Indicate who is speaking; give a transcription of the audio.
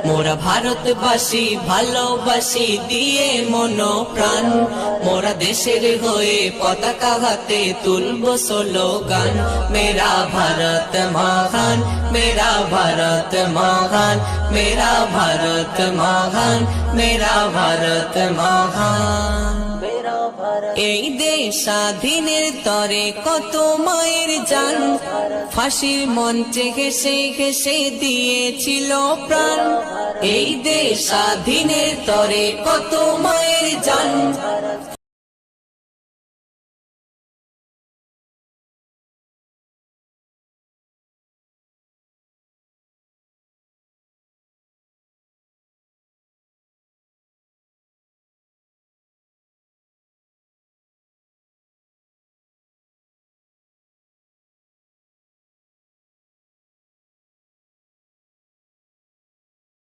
Speaker 1: মোরা ভারতবাসী ভালোবাসি দিয়ে মন প্রাণ, মোরা দেশের হয়ে পতাকা হাতে তুলব স্লোগান, মেরা ভারত মহান, মেরা ভারত মহান, মেরা ভারত মহান, মেরা ভারত মহান। এই দেশ স্বাধীনের তরে কত মায়ের জান, ফাঁসির মঞ্চে ঘেসে ঘেসে দিয়েছিল প্রাণ। এই দেশ স্বাধীনের তরে কত মায়ের জান,